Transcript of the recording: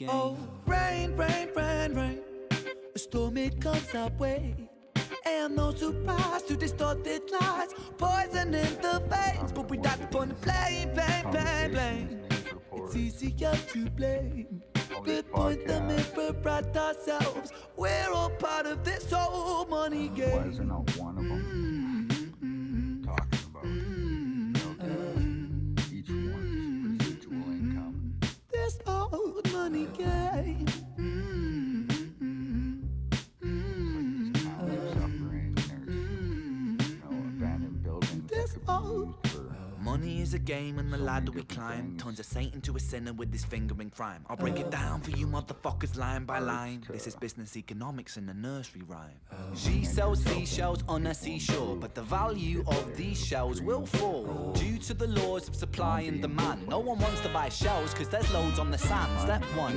Oh, rain, rain, rain, rain. A storm, it comes our way. And no surprise to distorted lies, poison in the veins. But we died upon the blame, blame, blame, blame. It's easier to blame. But point the mirror at ourselves. We're all part of this whole money game. Why is there not one of them talking about each one's residual income? This old money game. Money is a game and the ladder we climb turns a saint into a sinner with his finger in crime. I'll break it down for you motherfuckers line by line. This is business economics in a nursery rhyme. She sells seashells on a seashore, but the value of these shells will fall due to the laws of supply and demand. No one wants to buy shells cause there's loads on the sand. Step one,